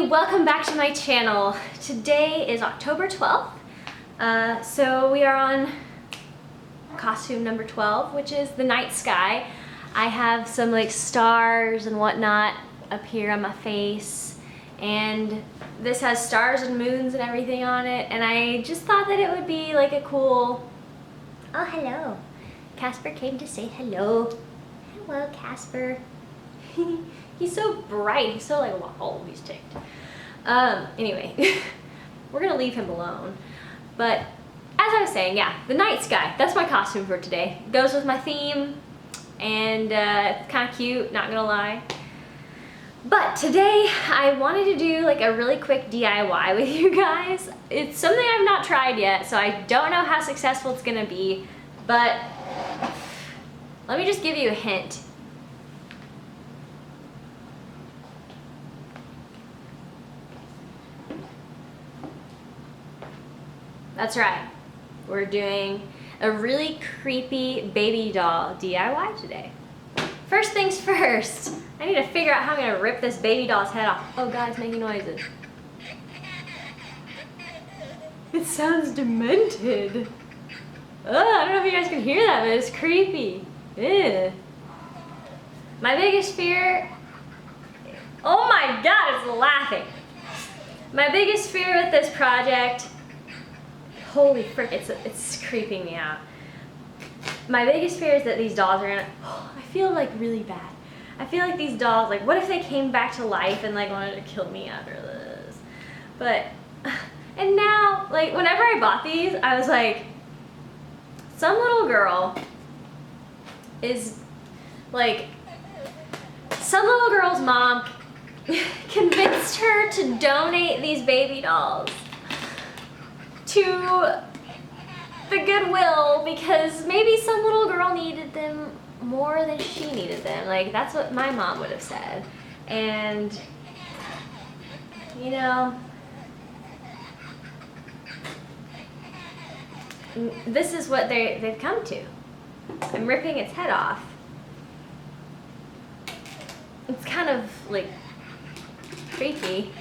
welcome back to my channel. Today is October 12th, so we are on costume number 12, which is the night sky. I have some like stars and whatnot up here on my face, and this has stars and moons and everything on it, and I just thought that it would be like a cool... Oh, hello. Casper came to say hello. Hello, Casper. He's so bright. He's so like, oh, he's ticked. Anyway, we're gonna leave him alone. But as I was saying, yeah, the night sky. That's my costume for today. Goes with my theme, and it's kind of cute, not gonna lie. But today I wanted to do like a really quick DIY with you guys. It's something I've not tried yet, so I don't know how successful it's gonna be, but let me just give you a hint. That's right, we're doing a really creepy baby doll DIY today. First things first, I need to figure out how I'm gonna rip this baby doll's head off. Oh God, it's making noises. It sounds demented. I don't know if you guys can hear that, but it's creepy. Ew. My biggest fear, oh my God, it's laughing. My biggest fear with this project, holy frick, it's creeping me out. My biggest fear is that these dolls are gonna, I feel like really bad. I feel like these dolls, like what if they came back to life and like wanted to kill me after this? But, and now, like whenever I bought these, I was like, some little girl is like, some little girl's mom convinced her to donate these baby dolls to the Goodwill because maybe some little girl needed them more than she needed them. Like, that's what my mom would have said. And, you know, this is what they've come to. I'm ripping its head off. It's kind of, like, creepy.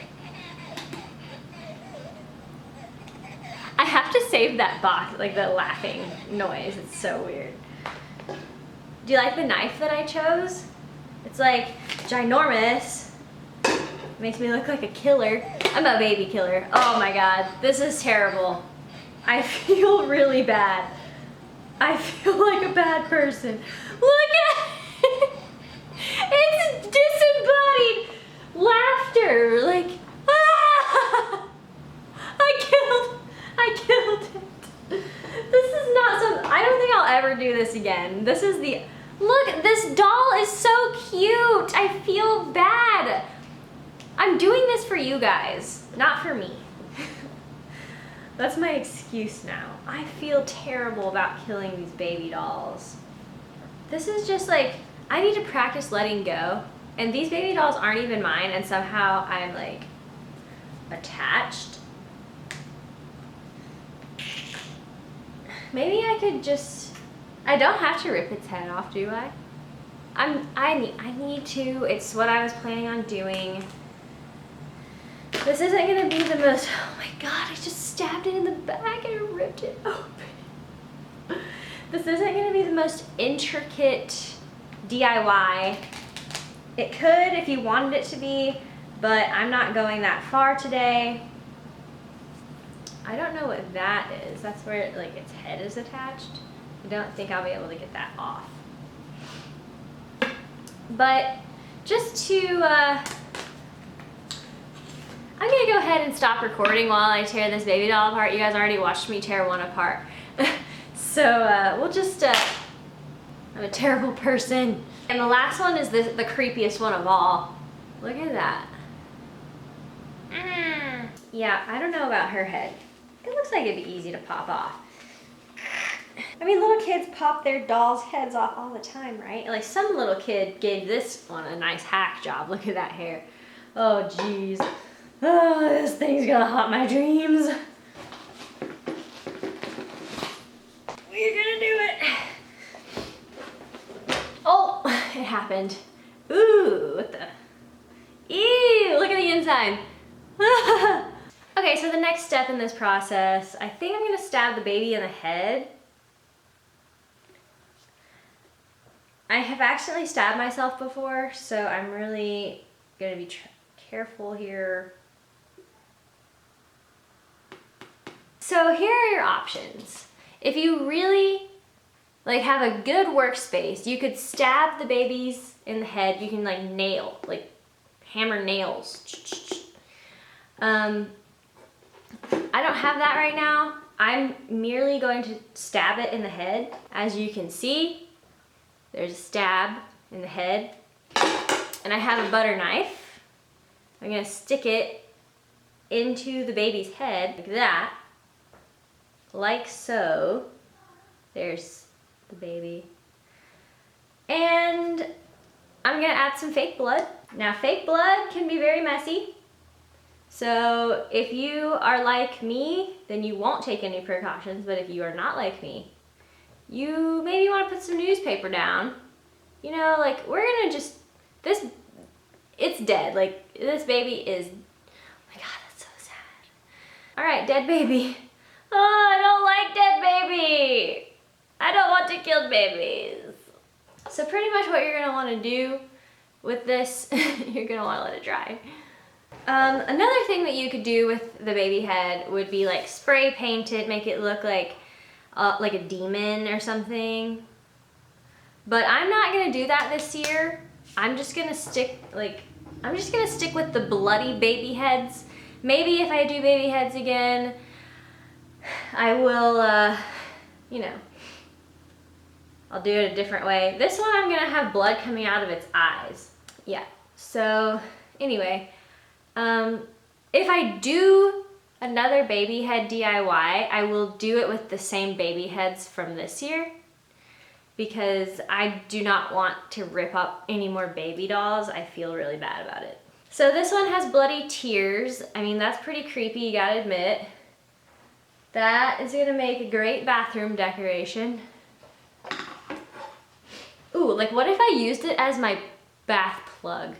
I have to save that box, like the laughing noise. It's so weird. Do you like the knife that I chose? It's like ginormous. Makes me look like a killer. I'm a baby killer. Oh my God, this is terrible. I feel really bad. I feel like a bad person. Look at it. It's disembodied laughter. Like, ah! I killed it. This is not some, I don't think I'll ever do this again. This is the, look, this doll is so cute. I feel bad. I'm doing this for you guys, not for me. That's my excuse now. I feel terrible about killing these baby dolls. This is just like, I need to practice letting go. And these baby dolls aren't even mine, and somehow I'm like attached. Maybe I could just, I don't have to rip its head off, do I? I need to, it's what I was planning on doing. This isn't gonna be the most, oh my God, I just stabbed it in the back and ripped it open. This isn't gonna be the most intricate DIY. It could if you wanted it to be, but I'm not going that far today. I don't know what that is. That's where like its head is attached. I don't think I'll be able to get that off. But just to, I'm gonna go ahead and stop recording while I tear this baby doll apart. You guys already watched me tear one apart. So we'll just, I'm a terrible person. And the last one is the creepiest one of all. Look at that. Yeah, I don't know about her head. It looks like it'd be easy to pop off. I mean, little kids pop their dolls' heads off all the time, right? Like some little kid gave this one a nice hack job. Look at that hair. Oh, geez. Oh, this thing's gonna haunt my dreams. We're gonna do it. Oh, it happened. Ooh, what the? Ew, look at the inside. Okay, so the next step in this process, I think I'm gonna stab the baby in the head. I have accidentally stabbed myself before, so I'm really gonna be careful here. So here are your options. If you really like have a good workspace, you could stab the babies in the head. You can like hammer nails. I don't have that right now. I'm merely going to stab it in the head. As you can see, there's a stab in the head. And I have a butter knife. I'm gonna stick it into the baby's head like that. Like so. There's the baby. And I'm gonna add some fake blood. Now fake blood can be very messy. So if you are like me, then you won't take any precautions, but if you are not like me, you maybe want to put some newspaper down. You know, like we're gonna just, it's dead. Like this baby is, oh my God, that's so sad. All right, dead baby. Oh, I don't like dead baby. I don't want to kill babies. So pretty much what you're gonna wanna do with this, you're gonna wanna let it dry. Another thing that you could do with the baby head would be like spray paint it, make it look like a demon or something. But I'm not gonna do that this year. I'm just gonna stick with the bloody baby heads. Maybe if I do baby heads again, I will, you know, I'll do it a different way. This one I'm gonna have blood coming out of its eyes. Yeah, so anyway. If I do another baby head DIY, I will do it with the same baby heads from this year because I do not want to rip up any more baby dolls. I feel really bad about it. So this one has bloody tears. I mean, that's pretty creepy, you gotta admit. That is gonna make a great bathroom decoration. Ooh, like what if I used it as my bath plug?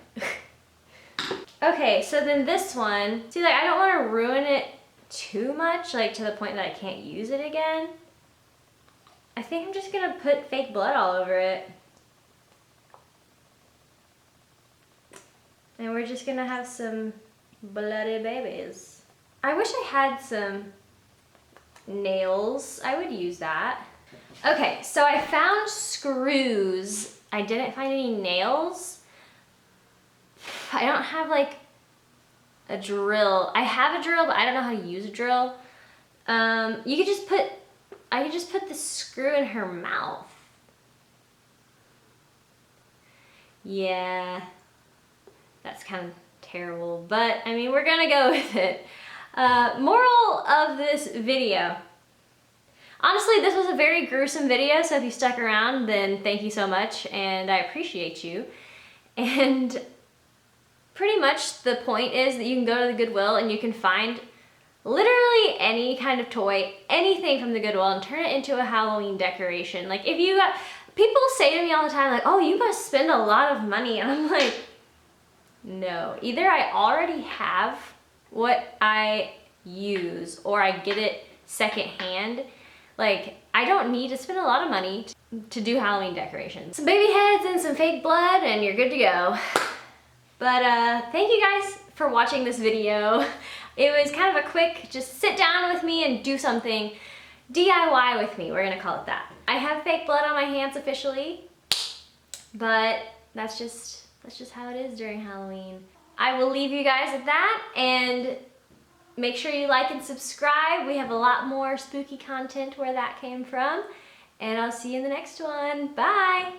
Okay, so then this one, see, like I don't want to ruin it too much, like to the point that I can't use it again. I think I'm just gonna put fake blood all over it. And we're just gonna have some bloody babies. I wish I had some nails. I would use that. Okay, so I found screws. I didn't find any nails. I don't have like a drill. I have a drill, but I don't know how to use a drill. I could just put the screw in her mouth. Yeah, that's kind of terrible, but I mean, we're gonna go with it. Moral of this video. Honestly, this was a very gruesome video, so if you stuck around, then thank you so much, and I appreciate you. And pretty much the point is that you can go to the Goodwill and you can find literally any kind of toy, anything from the Goodwill, and turn it into a Halloween decoration. Like if you got, people say to me all the time like, oh, you guys spend a lot of money, and I'm like, no, either I already have what I use or I get it secondhand. Like I don't need to spend a lot of money to do Halloween decorations. Some baby heads and some fake blood and you're good to go. But thank you guys for watching this video. It was kind of a quick, just sit down with me and do something DIY with me, we're gonna call it that. I have fake blood on my hands officially, but that's just how it is during Halloween. I will leave you guys at that, and make sure you like and subscribe. We have a lot more spooky content where that came from, and I'll see you in the next one. Bye!